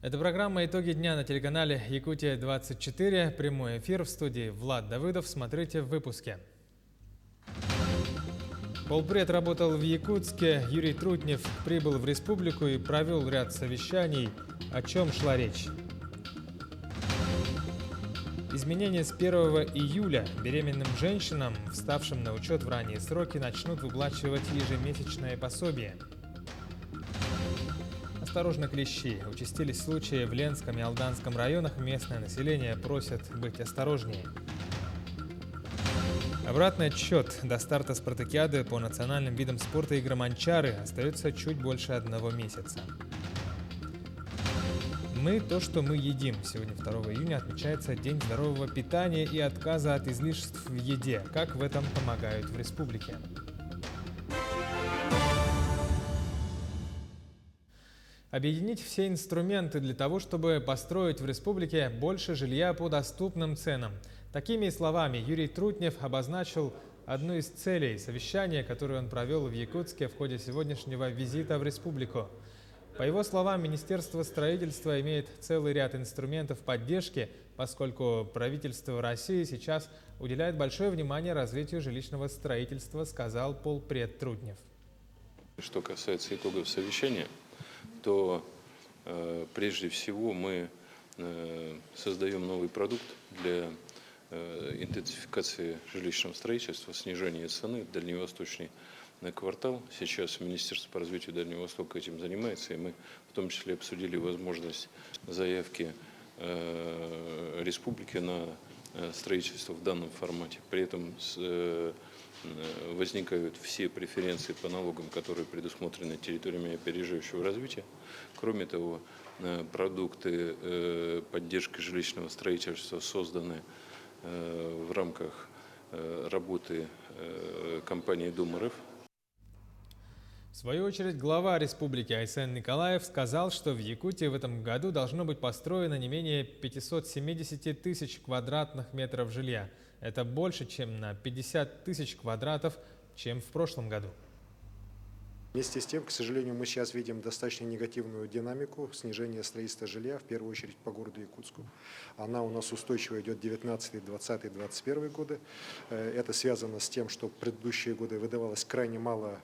Это программа «Итоги дня» на телеканале «Якутия-24». Прямой эфир в студии Влад Давыдов. Смотрите в выпуске. Полпред работал в Якутске. Юрий Трутнев прибыл в республику и провел ряд совещаний. О чем шла речь? Изменения с 1 июля беременным женщинам, вставшим на учет в ранние сроки, начнут выплачивать ежемесячное пособие. Осторожно, клещи. Участились случаи в Ленском и Алданском районах. Местное население просят быть осторожнее. Обратный отсчет до старта спартакиады по национальным видам спорта «Игроманчары» остается чуть больше 1 месяца. Мы – то, что мы едим. Сегодня, 2 июня, отмечается День здорового питания и отказа от излишеств в еде. Как в этом помогают в республике? Объединить все инструменты для того, чтобы построить в республике больше жилья по доступным ценам. Такими словами Юрий Трутнев обозначил одну из целей совещания, которое он провел в Якутске в ходе сегодняшнего визита в республику. По его словам, Министерство строительства имеет целый ряд инструментов поддержки, поскольку правительство России сейчас уделяет большое внимание развитию жилищного строительства, сказал полпред Трутнев. Что касается итогов совещания, то прежде всего мы создаем новый продукт для интенсификации жилищного строительства, снижения цены. Дальневосточный квартал. Сейчас Министерство по развитию Дальнего Востока этим занимается, и мы в том числе обсудили возможность заявки республики на строительство в данном формате. При этом возникают все преференции по налогам, которые предусмотрены территориями опережающего развития. Кроме того, продукты поддержки жилищного строительства созданы в рамках работы компании «Дом РФ». В свою очередь, глава республики Айсен Николаев сказал, что в Якутии в этом году должно быть построено не менее 570 тысяч квадратных метров жилья. Это больше, чем на 50 тысяч квадратов, чем в прошлом году. Вместе с тем, к сожалению, мы сейчас видим достаточно негативную динамику снижения строительства жилья, в первую очередь по городу Якутску. Она у нас устойчиво идет 19, 20, 21 годы. Это связано с тем, что в предыдущие годы выдавалось крайне мало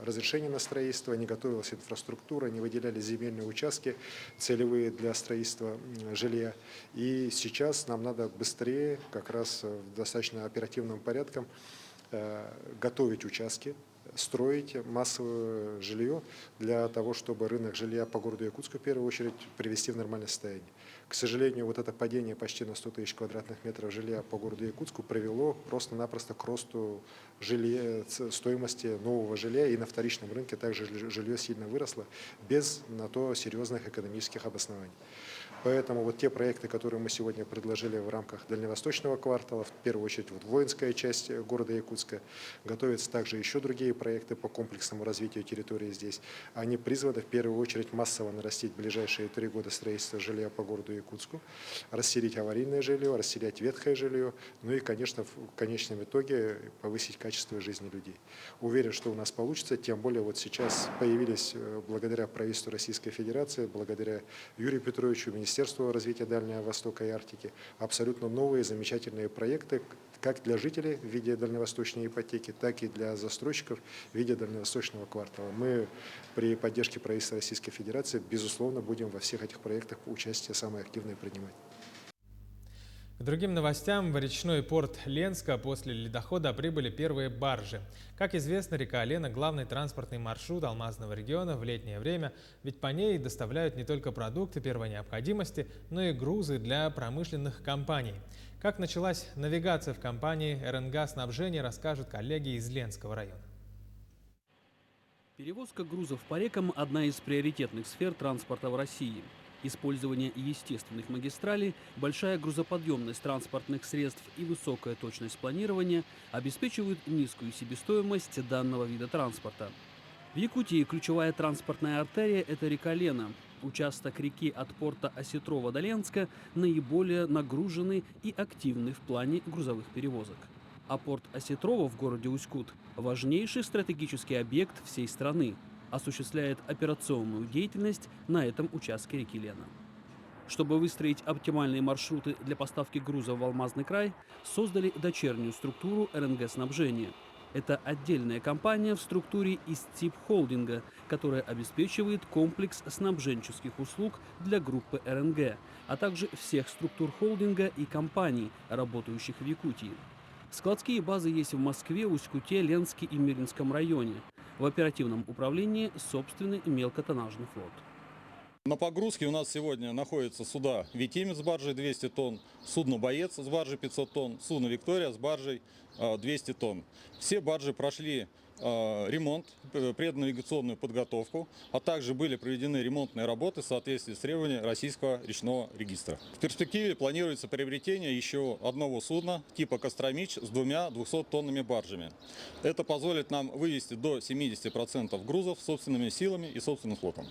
разрешений на строительство, не готовилась инфраструктура, не выделялись земельные участки целевые для строительства жилья. И сейчас нам надо быстрее, как раз в достаточно оперативным порядком, готовить участки, строить массовое жилье для того, чтобы рынок жилья по городу Якутску в первую очередь привести в нормальное состояние. К сожалению, вот это падение почти на 100 тысяч квадратных метров жилья по городу Якутску привело просто-напросто к росту жилья, стоимости нового жилья, и на вторичном рынке также жилье сильно выросло без на то серьезных экономических обоснований. Поэтому вот те проекты, которые мы сегодня предложили в рамках Дальневосточного квартала, в первую очередь вот воинская часть города Якутска, готовятся также еще другие проекты по комплексному развитию территории здесь. Они призваны в первую очередь массово нарастить в ближайшие 3 года строительство жилья по городу Якутску, расселить аварийное жилье, расселять ветхое жилье, ну и, конечно, в конечном итоге повысить качество жизни людей. Уверен, что у нас получится, тем более вот сейчас появились благодаря правительству Российской Федерации, благодаря Юрию Петровичу, Министерству развития Дальнего Востока и Арктики, абсолютно новые замечательные проекты, как для жителей в виде дальневосточной ипотеки, так и для застройщиков в виде дальневосточного квартала. Мы при поддержке правительства Российской Федерации, безусловно, будем во всех этих проектах участие самое активное принимать. К другим новостям, в речной порт Ленска после ледохода прибыли первые баржи. Как известно, река Лена – главный транспортный маршрут Алмазного региона в летнее время, ведь по ней доставляют не только продукты первой необходимости, но и грузы для промышленных компаний. Как началась навигация в компании РНГ «Снабжение», расскажут коллеги из Ленского района. Перевозка грузов по рекам – одна из приоритетных сфер транспорта в России. Использование естественных магистралей, большая грузоподъемность транспортных средств и высокая точность планирования обеспечивают низкую себестоимость данного вида транспорта. В Якутии ключевая транспортная артерия – это река Лена. Участок реки от порта Осетрова до Ленска наиболее нагруженный и активный в плане грузовых перевозок. А порт Осетрова в городе Усть-Кут – важнейший стратегический объект всей страны. осуществляет операционную деятельность на этом участке реки Лена. Чтобы выстроить оптимальные маршруты для поставки грузов в Алмазный край, создали дочернюю структуру РНГ-снабжения. Это отдельная компания в структуре ИСТИП холдинга, которая обеспечивает комплекс снабженческих услуг для группы РНГ, а также всех структур холдинга и компаний, работающих в Якутии. Складские базы есть в Москве, Усть-Куте, Ленске и Мирнинском районе. В оперативном управлении собственный мелкотоннажный флот. На погрузке у нас сегодня находятся суда «Витимец» с баржей 200 тонн, судно «Боец» с баржей 500 тонн, судно «Виктория» с баржей 200 тонн. Все баржи прошли ремонт, преднавигационную подготовку, а также были проведены ремонтные работы в соответствии с требованиями Российского речного регистра. В перспективе планируется приобретение еще одного судна типа «Костромич» с двумя 200-тонными баржами. Это позволит нам вывести до 70% грузов собственными силами и собственным флотом.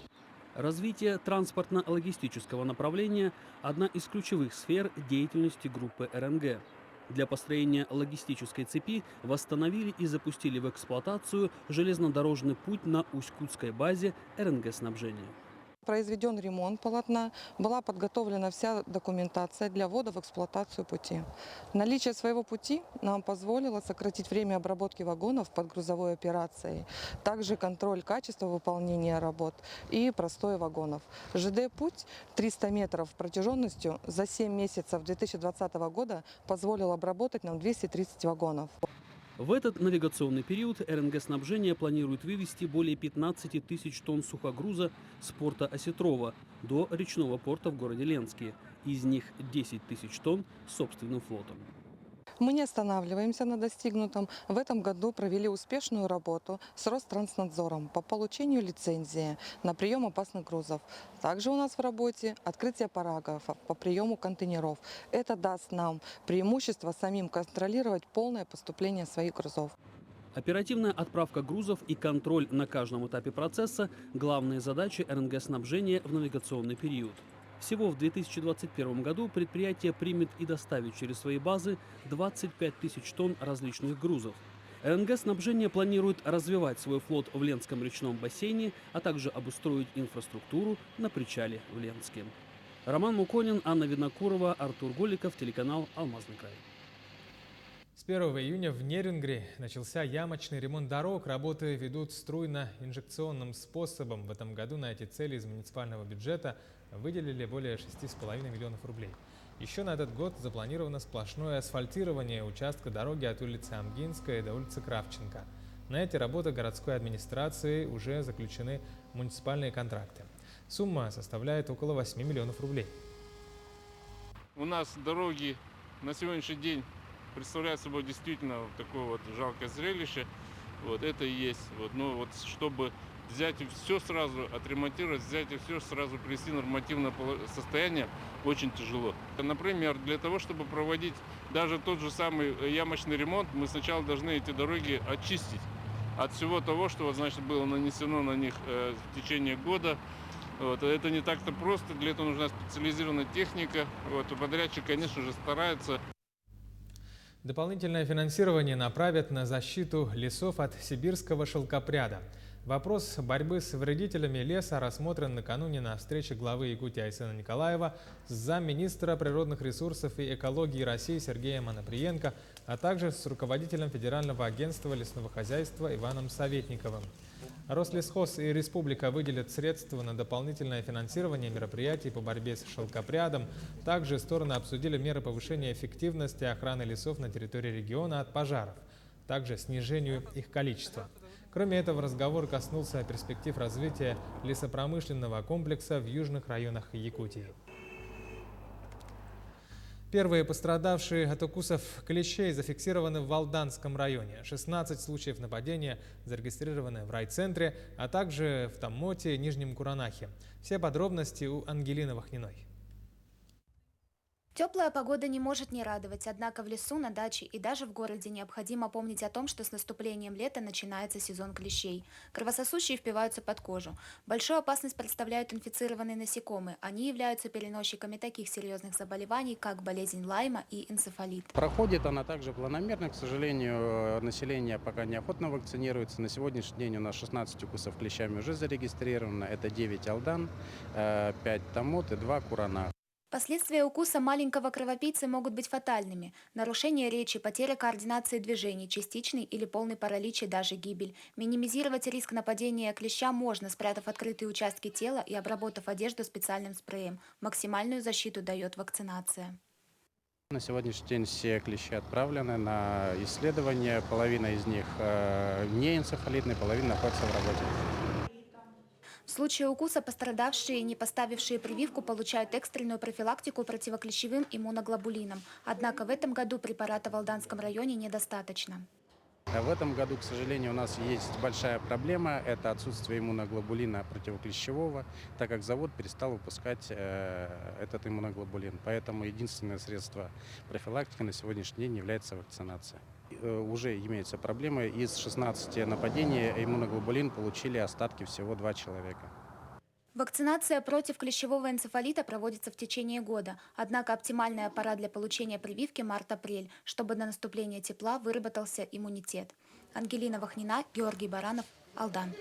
Развитие транспортно-логистического направления – одна из ключевых сфер деятельности группы РНГ. Для построения логистической цепи восстановили и запустили в эксплуатацию железнодорожный путь на Усть-Кутской базе РНГ-снабжения. Произведен ремонт полотна, была подготовлена вся документация для ввода в эксплуатацию пути. Наличие своего пути нам позволило сократить время обработки вагонов под грузовой операцией, также контроль качества выполнения работ и простой вагонов. ЖД-путь 300 метров протяженностью за 7 месяцев 2020 года позволил обработать нам 230 вагонов. В этот навигационный период РНГ-снабжение планирует вывести более 15 тысяч тонн сухогруза с порта Осетрова до речного порта в городе Ленске. Из них 10 тысяч тонн собственным флотом. Мы не останавливаемся на достигнутом. В этом году провели успешную работу с Ространснадзором по получению лицензии на прием опасных грузов. Также у нас в работе открытие параграфов по приему контейнеров. Это даст нам преимущество самим контролировать полное поступление своих грузов. Оперативная отправка грузов и контроль на каждом этапе процесса – главные задачи РНГ-снабжения в навигационный период. Всего в 2021 году предприятие примет и доставит через свои базы 25 тысяч тонн различных грузов. РНГ-снабжение планирует развивать свой флот в Ленском речном бассейне, а также обустроить инфраструктуру на причале в Ленске. Роман Муконин, Анна Винокурова, Артур Голиков, телеканал «Алмазный край». С 1 июня в Нерюнгри начался ямочный ремонт дорог. Работы ведут струйно-инжекционным способом. В этом году на эти цели из муниципального бюджета выделили более 6,5 миллионов рублей. Еще на этот год запланировано сплошное асфальтирование участка дороги от улицы Амгинская до улицы Кравченко. На эти работы городской администрации уже заключены муниципальные контракты. Сумма составляет около 8 миллионов рублей. У нас дороги на сегодняшний день представляют собой действительно такое вот жалкое зрелище. Вот это и есть. Но вот чтобы взять и все сразу отремонтировать, взять и все сразу привести в нормативное состояние очень тяжело. Например, для того, чтобы проводить даже тот же самый ямочный ремонт, мы сначала должны эти дороги очистить от всего того, что было нанесено на них в течение года. Это не так-то просто, для этого нужна специализированная техника. Подрядчик, конечно же, старается. Дополнительное финансирование направят на защиту лесов от сибирского шелкопряда. Вопрос борьбы с вредителями леса рассмотрен накануне на встрече главы Якутии Айсена Николаева с замминистра природных ресурсов и экологии России Сергеем Анаприенко, а также с руководителем Федерального агентства лесного хозяйства Иваном Советниковым. Рослесхоз и Республика выделят средства на дополнительное финансирование мероприятий по борьбе с шелкопрядом. Также стороны обсудили меры повышения эффективности охраны лесов на территории региона от пожаров, также снижению их количества. Кроме этого, разговор коснулся перспектив развития лесопромышленного комплекса в южных районах Якутии. Первые пострадавшие от укусов клещей зафиксированы в Валданском районе. 16 случаев нападения зарегистрированы в райцентре, а также в Томмоте и Нижнем Куранахе. Все подробности у Ангелины Вахниной. Теплая погода не может не радовать, однако в лесу, на даче и даже в городе необходимо помнить о том, что с наступлением лета начинается сезон клещей. Кровососущие впиваются под кожу. Большую опасность представляют инфицированные насекомые. Они являются переносчиками таких серьезных заболеваний, как болезнь Лайма и энцефалит. Проходит она также планомерно. К сожалению, население пока неохотно вакцинируется. На сегодняшний день у нас 16 укусов клещами уже зарегистрировано. Это 9 алдан, 5 томот и 2 курана. Последствия укуса маленького кровопийцы могут быть фатальными. Нарушение речи, потеря координации движений, частичный или полный паралич и даже гибель. Минимизировать риск нападения клеща можно, спрятав открытые участки тела и обработав одежду специальным спреем. Максимальную защиту дает вакцинация. На сегодняшний день все клещи отправлены на исследование. Половина из них не энцефалитные, половина находится в работе. В случае укуса пострадавшие, не поставившие прививку, получают экстренную профилактику противоклещевым иммуноглобулином. Однако в этом году препарата в Алданском районе недостаточно. В этом году, к сожалению, у нас есть большая проблема. Это отсутствие иммуноглобулина противоклещевого, так как завод перестал выпускать этот иммуноглобулин. Поэтому единственное средство профилактики на сегодняшний день является вакцинация. Уже имеются проблемы. Из 16 нападений иммуноглобулин получили остатки всего 2 человека. Вакцинация против клещевого энцефалита проводится в течение года. Однако оптимальная пора для получения прививки – март-апрель, чтобы до наступления тепла выработался иммунитет. Ангелина Вахнина, Георгий Баранов, Алдан.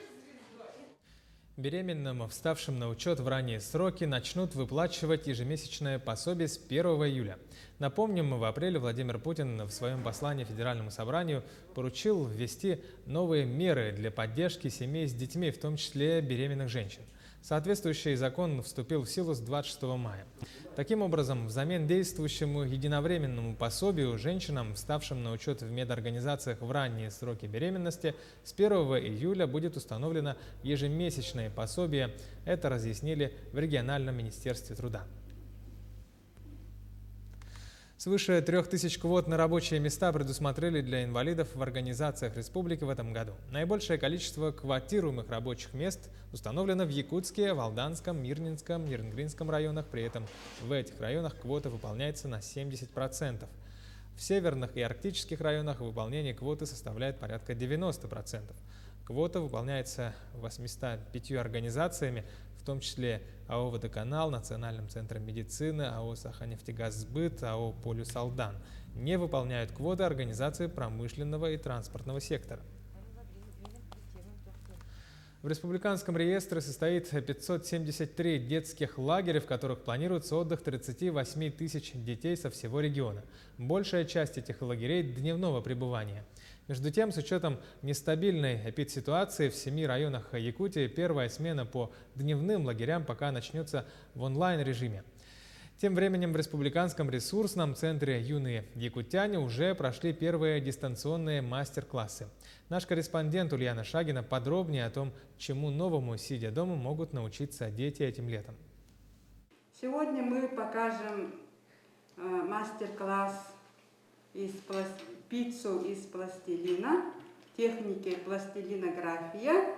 Беременным, вставшим на учет в ранние сроки, начнут выплачивать ежемесячное пособие с 1 июля. Напомним, в апреле Владимир Путин в своем послании Федеральному собранию поручил ввести новые меры для поддержки семей с детьми, в том числе беременных женщин. Соответствующий закон вступил в силу с 26 мая. Таким образом, взамен действующему единовременному пособию женщинам, вставшим на учет в медорганизациях в ранние сроки беременности, с 1 июля будет установлено ежемесячное пособие. Это разъяснили в региональном министерстве труда. Свыше 3000 квот на рабочие места предусмотрели для инвалидов в организациях республики в этом году. Наибольшее количество квотируемых рабочих мест установлено в Якутске, Алданском, Мирнинском, Нернгринском районах. При этом в этих районах квота выполняется на 70%. В северных и арктических районах выполнение квоты составляет порядка 90%. Квота выполняется 805 организациями, в том числе АО «Водоканал», Национальным центром медицины, АО «Саханефтегазсбыт», АО «Полюс Алдан». Не выполняют квоты организации промышленного и транспортного сектора. В республиканском реестре состоит 573 детских лагеря, в которых планируется отдых 38 тысяч детей со всего региона. Большая часть этих лагерей дневного пребывания. Между тем, с учетом нестабильной эпидситуации в 7 районах Якутии, первая смена по дневным лагерям пока начнется в онлайн-режиме. Тем временем в республиканском ресурсном центре «Юные якутяне» уже прошли первые дистанционные мастер-классы. Наш корреспондент Ульяна Шагина подробнее о том, чему новому, сидя дома, могут научиться дети этим летом. Сегодня мы покажем мастер-класс пиццу из пластилина, техники пластилинография.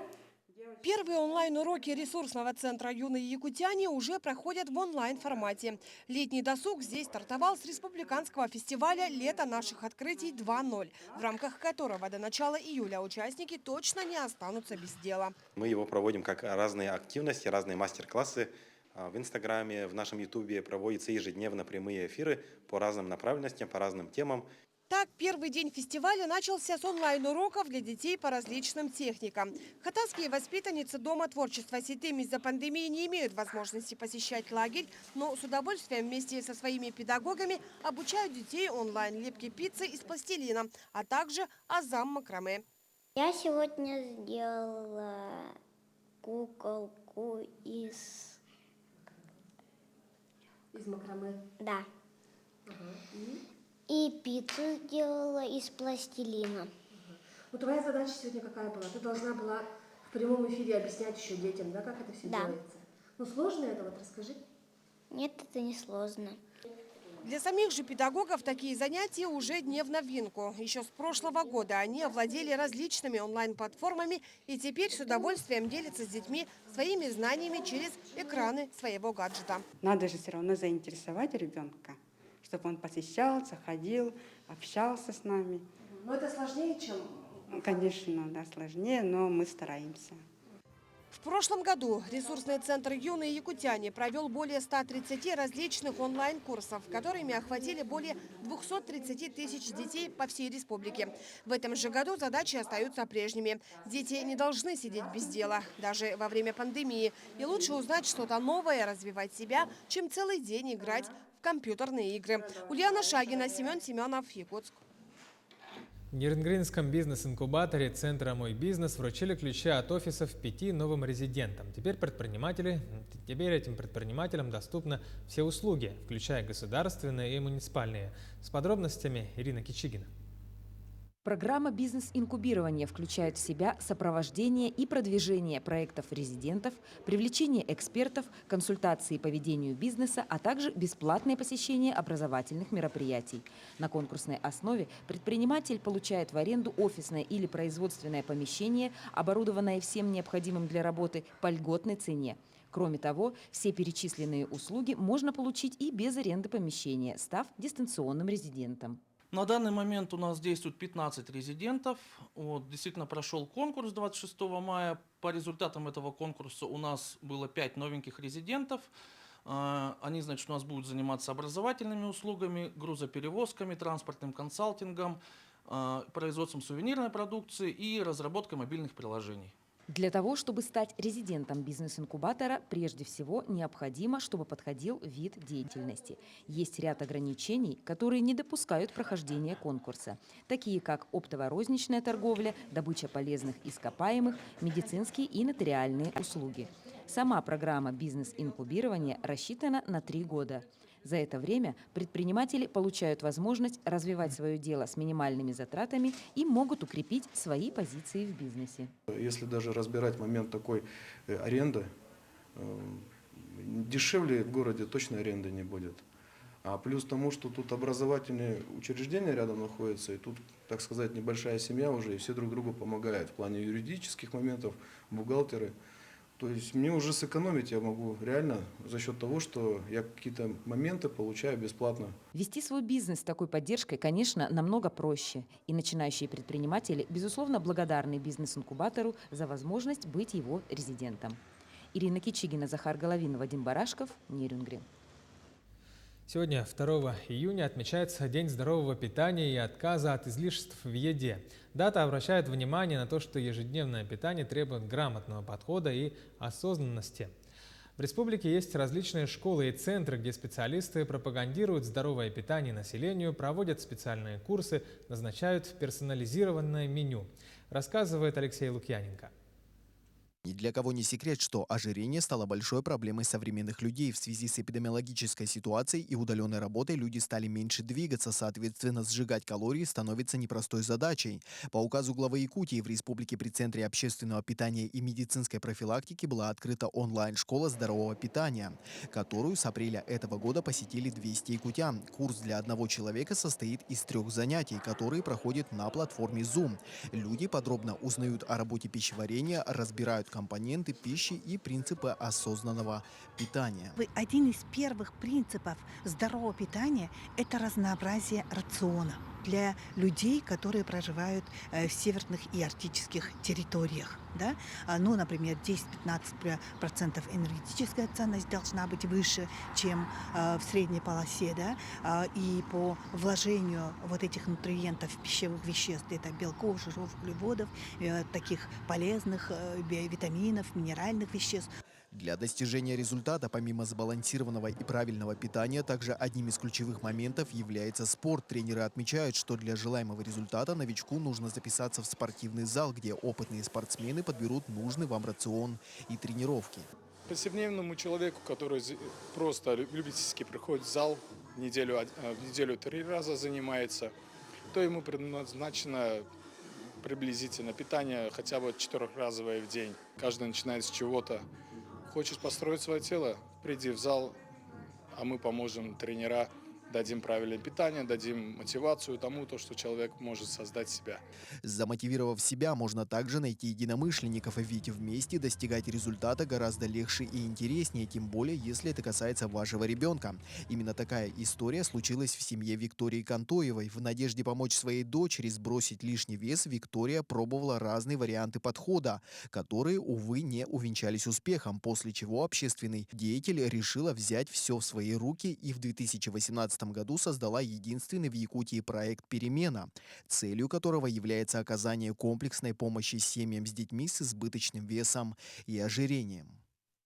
Первые онлайн-уроки ресурсного центра «Юные якутяне» уже проходят в онлайн-формате. Летний досуг здесь стартовал с республиканского фестиваля «Лето наших открытий 2.0», в рамках которого до начала июля участники точно не останутся без дела. Мы его проводим как разные активности, разные мастер-классы. В Инстаграме, в нашем Ютубе проводятся ежедневно прямые эфиры по разным направленностям, по разным темам. Так, первый день фестиваля начался с онлайн-уроков для детей по различным техникам. Хатанские воспитанницы Дома творчества «Ситым» из-за пандемии не имеют возможности посещать лагерь, но с удовольствием вместе со своими педагогами обучают детей онлайн-лепке пиццы из пластилина, а также азам макраме. Я сегодня сделала куколку из макраме? Да. И пиццу сделала из пластилина. Ну, твоя задача сегодня какая была? Ты должна была в прямом эфире объяснять еще детям, да, как это все делается? Ну, сложно это, вот расскажи. Нет, это не сложно. Для самих же педагогов такие занятия уже не в новинку. Еще с прошлого года они овладели различными онлайн-платформами и теперь с удовольствием делятся с детьми своими знаниями через экраны своего гаджета. Надо же все равно заинтересовать ребенка. чтобы он посещал, заходил, общался с нами. Но это сложнее, чем... Конечно, да, сложнее, но мы стараемся. В прошлом году ресурсный центр «Юные якутяне» провел более 130 различных онлайн-курсов, которыми охватили более 230 тысяч детей по всей республике. В этом же году задачи остаются прежними. Дети не должны сидеть без дела, даже во время пандемии. И лучше узнать что-то новое, развивать себя, чем целый день играть в компьютерные игры. Ульяна Шагина, Семен Семенов, Якутск. В Нерюнгринском бизнес-инкубаторе Центра «Мой бизнес» вручили ключи от офисов 5 новым резидентам. Теперь этим предпринимателям доступны все услуги, включая государственные и муниципальные. С подробностями Ирина Кичигина. Программа бизнес-инкубирования включает в себя сопровождение и продвижение проектов резидентов, привлечение экспертов, консультации по ведению бизнеса, а также бесплатное посещение образовательных мероприятий. На конкурсной основе предприниматель получает в аренду офисное или производственное помещение, оборудованное всем необходимым для работы по льготной цене. Кроме того, все перечисленные услуги можно получить и без аренды помещения, став дистанционным резидентом. На данный момент у нас действует 15 резидентов. Действительно прошел конкурс 26 мая. По результатам этого конкурса у нас было 5 новеньких резидентов. Они, значит, у нас будут заниматься образовательными услугами, грузоперевозками, транспортным консалтингом, производством сувенирной продукции и разработкой мобильных приложений. Для того, чтобы стать резидентом бизнес-инкубатора, прежде всего необходимо, чтобы подходил вид деятельности. Есть ряд ограничений, которые не допускают прохождения конкурса, такие как оптово-розничная торговля, добыча полезных ископаемых, медицинские и нотариальные услуги. Сама программа бизнес-инкубирования рассчитана на 3 года. За это время предприниматели получают возможность развивать свое дело с минимальными затратами и могут укрепить свои позиции в бизнесе. Если даже разбирать момент такой аренды, дешевле в городе точно аренды не будет. А плюс тому, что тут образовательные учреждения рядом находятся, и тут, так сказать, небольшая семья уже, и все друг другу помогают в плане юридических моментов, бухгалтеры. То есть мне уже сэкономить я могу реально за счет того, что я какие-то моменты получаю бесплатно. Вести свой бизнес с такой поддержкой, конечно, намного проще. И начинающие предприниматели, безусловно, благодарны бизнес-инкубатору за возможность быть его резидентом. Ирина Кичигина, Захар Головин, Вадим Барашков, Нерюнгри. Сегодня, 2 июня, отмечается День здорового питания и отказа от излишеств в еде. Дата обращает внимание на то, что ежедневное питание требует грамотного подхода и осознанности. В республике есть различные школы и центры, где специалисты пропагандируют здоровое питание населению, проводят специальные курсы, назначают персонализированное меню, рассказывает Алексей Лукьяненко. Ни для кого не секрет, что ожирение стало большой проблемой современных людей. В связи с эпидемиологической ситуацией и удаленной работой люди стали меньше двигаться, соответственно, сжигать калории становится непростой задачей. По указу главы Якутии в республике при Центре общественного питания и медицинской профилактики была открыта онлайн-школа здорового питания, которую с апреля этого года посетили 200 якутян. Курс для одного человека состоит из 3 занятий, которые проходят на платформе Zoom. Люди подробно узнают о работе пищеварения, разбирают компоненты пищи и принципы осознанного питания. Один из первых принципов здорового питания – это разнообразие рациона для людей, которые проживают в северных и арктических территориях. Да? Ну, например, 10-15% энергетическая ценность должна быть выше, чем в средней полосе. Да? И по вложению вот этих нутриентов, пищевых веществ, это белков, жиров, углеводов, таких полезных витаминов, минеральных веществ. Для достижения результата, помимо сбалансированного и правильного питания, также одним из ключевых моментов является спорт. Тренеры отмечают, что для желаемого результата новичку нужно записаться в спортивный зал, где опытные спортсмены подберут нужный вам рацион и тренировки. Повседневному человеку, который просто любительски приходит в зал, в неделю 3 раза занимается, то ему предназначено приблизительно питание хотя бы 4-разовое в день. Каждый начинает с чего-то. Хочешь построить свое тело, приди в зал, а мы поможем, тренера, дадим правильное питание, дадим мотивацию тому, что человек может создать себя. Замотивировав себя, можно также найти единомышленников, ведь вместе достигать результата гораздо легче и интереснее, тем более, если это касается вашего ребенка. Именно такая история случилась в семье Виктории Кантоевой. В надежде помочь своей дочери сбросить лишний вес, Виктория пробовала разные варианты подхода, которые, увы, не увенчались успехом, после чего общественный деятель решила взять все в свои руки и в 2018 году создала единственный в Якутии проект «Перемена», целью которого является оказание комплексной помощи семьям с детьми с избыточным весом и ожирением.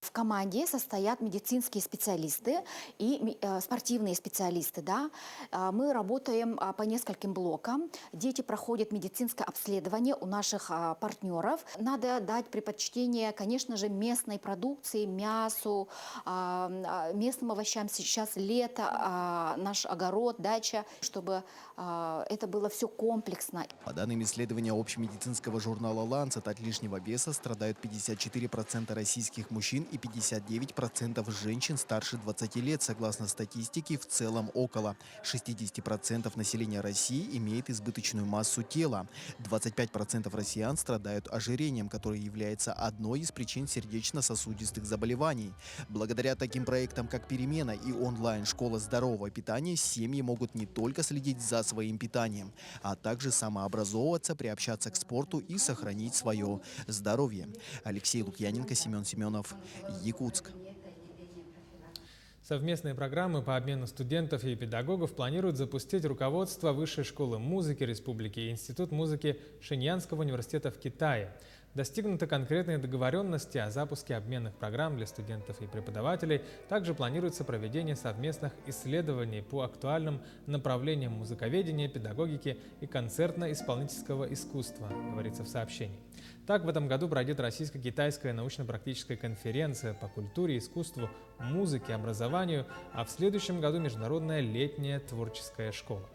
В команде состоят медицинские специалисты и спортивные специалисты. Да? Мы работаем по нескольким блокам. Дети проходят медицинское обследование у наших партнеров. Надо дать предпочтение, конечно же, местной продукции, мясу, местным овощам. Сейчас лето, наш огород, дача, чтобы это было все комплексно. По данным исследования общемедицинского журнала «Lancet», от лишнего веса страдают 54% российских мужчин и 59% женщин старше 20 лет. Согласно статистике, в целом около 60% населения России имеет избыточную массу тела. 25% россиян страдают ожирением, которое является одной из причин сердечно-сосудистых заболеваний. Благодаря таким проектам, как «Перемена» и онлайн-школа здорового питания, семьи могут не только следить за своим питанием, а также самообразовываться, приобщаться к спорту и сохранить свое здоровье. Алексей Лукьяненко, Семен Семенов, Якутск. Совместные программы по обмену студентов и педагогов планируют запустить руководство Высшей школы музыки Республики и Институт музыки Шиньянского университета в Китае. Достигнуты конкретные договоренности о запуске обменных программ для студентов и преподавателей. Также планируется проведение совместных исследований по актуальным направлениям музыковедения, педагогики и концертно-исполнительского искусства, говорится в сообщении. Так, в этом году пройдет Российско-китайская научно-практическая конференция по культуре, искусству, музыке, образованию, а в следующем году Международная летняя творческая школа.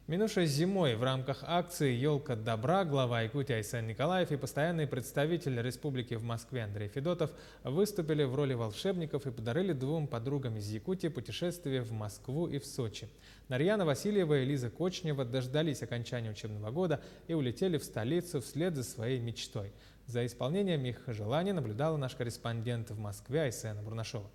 Минувшей зимой в рамках акции «Елка добра» глава Якутии Айсен Николаев и постоянный представитель республики в Москве Андрей Федотов выступили в роли волшебников и подарили двум подругам из Якутии путешествие в Москву и в Сочи. Нарьяна Васильева и Лиза Кочнева дождались окончания учебного года и улетели в столицу вслед за своей мечтой. За исполнением их желаний наблюдала наш корреспондент в Москве Айсена Бурнашова.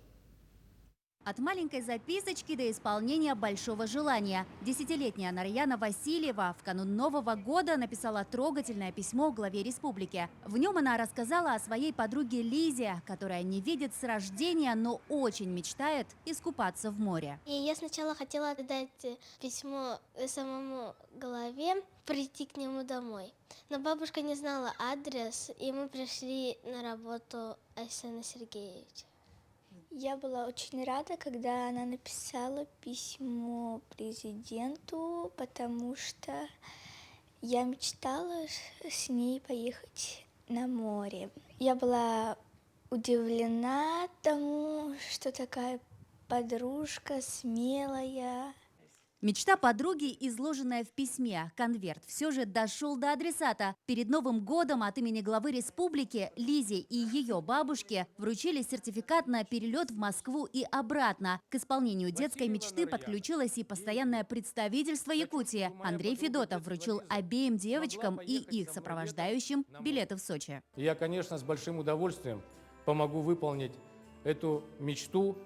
От маленькой записочки до исполнения большого желания. 10-летняя Нарьяна Васильева в канун Нового года написала трогательное письмо главе республики. В нем она рассказала о своей подруге Лизе, которая не видит с рождения, но очень мечтает искупаться в море. И я сначала хотела отдать письмо самому главе, прийти к нему домой. Но бабушка не знала адрес, и мы пришли на работу Айсена Сергеевича. Я была очень рада, когда она написала письмо президенту, потому что я мечтала с ней поехать на море. Я была удивлена тому, что такая подружка смелая. Мечта подруги, изложенная в письме, конверт, все же дошел до адресата. Перед Новым годом от имени главы республики Лизе и ее бабушке вручили сертификат на перелет в Москву и обратно. К исполнению детской мечты подключилось и постоянное представительство Якутии. Андрей Федотов вручил обеим девочкам и их сопровождающим билеты в Сочи. Я, конечно, с большим удовольствием помогу выполнить эту мечту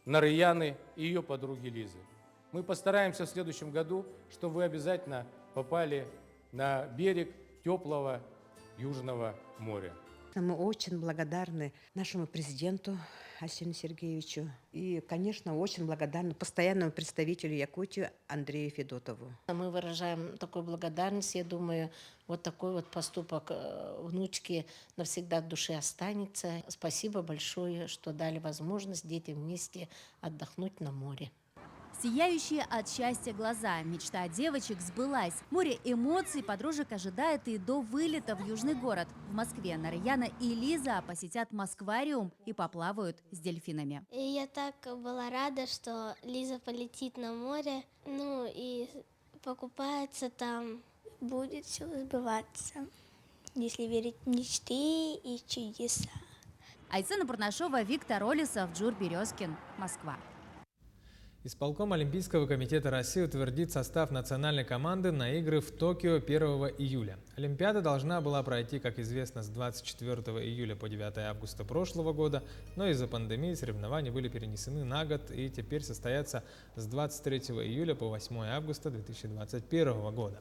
Нарьяны и ее подруги Лизы. Мы постараемся в следующем году, чтобы вы обязательно попали на берег теплого Южного моря. Мы очень благодарны нашему президенту Айсену Сергеевичу и, конечно, очень благодарны постоянному представителю Якутии Андрею Федотову. Мы выражаем такую благодарность. Я думаю, вот такой вот поступок внучки навсегда в душе останется. Спасибо большое, что дали возможность детям вместе отдохнуть на море. Сияющие от счастья глаза. Мечта девочек сбылась. Море эмоций подружек ожидает и до вылета в южный город. В Москве Нарьяна и Лиза посетят Москвариум и поплавают с дельфинами. И я так была рада, что Лиза полетит на море, и покупается там. Будет все сбываться, если верить в мечты и чудеса. Айсена Бурнашова, Виктор Олесов, Джур Березкин, Москва. Исполком Олимпийского комитета России утвердит состав национальной команды на игры в Токио 1 июля. Олимпиада должна была пройти, как известно, с 24 июля по 9 августа прошлого года, но из-за пандемии соревнования были перенесены на год и теперь состоятся с 23 июля по 8 августа 2021 года.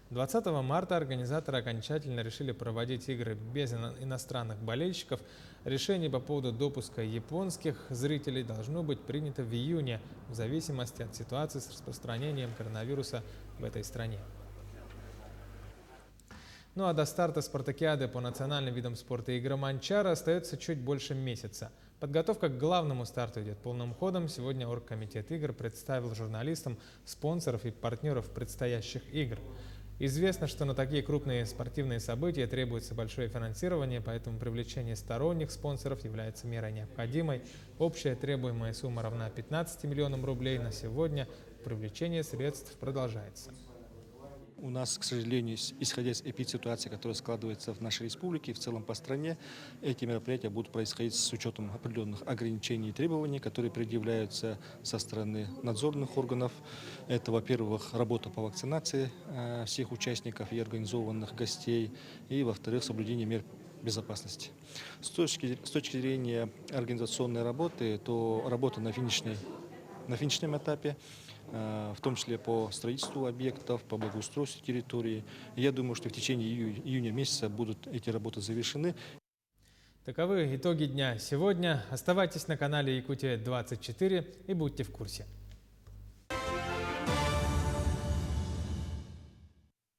20 марта организаторы окончательно решили проводить игры без иностранных болельщиков. Решение по поводу допуска японских зрителей должно быть принято в июне, в зависимости от ситуации с распространением коронавируса в этой стране. Ну а до старта спартакиады по национальным видам спорта играм Анчара остается чуть больше месяца. Подготовка к главному старту идет полным ходом. Сегодня оргкомитет игр представил журналистам спонсоров и партнеров предстоящих игр. Известно, что на такие крупные спортивные события требуется большое финансирование, поэтому привлечение сторонних спонсоров является мерой необходимой. Общая требуемая сумма равна 15 миллионам рублей. На сегодня привлечение средств продолжается. У нас, к сожалению, исходя из эпидситуации, которая складывается в нашей республике, в целом по стране, эти мероприятия будут происходить с учетом определенных ограничений и требований, которые предъявляются со стороны надзорных органов. Это, во-первых, работа по вакцинации всех участников и организованных гостей, и, во-вторых, соблюдение мер безопасности. С точки зрения организационной работы, то работа на финишном этапе, в том числе по строительству объектов, по благоустройству территории. Я думаю, что в течение июня месяца будут эти работы завершены. Таковы итоги дня сегодня. Оставайтесь на канале Якутия 24 и будьте в курсе.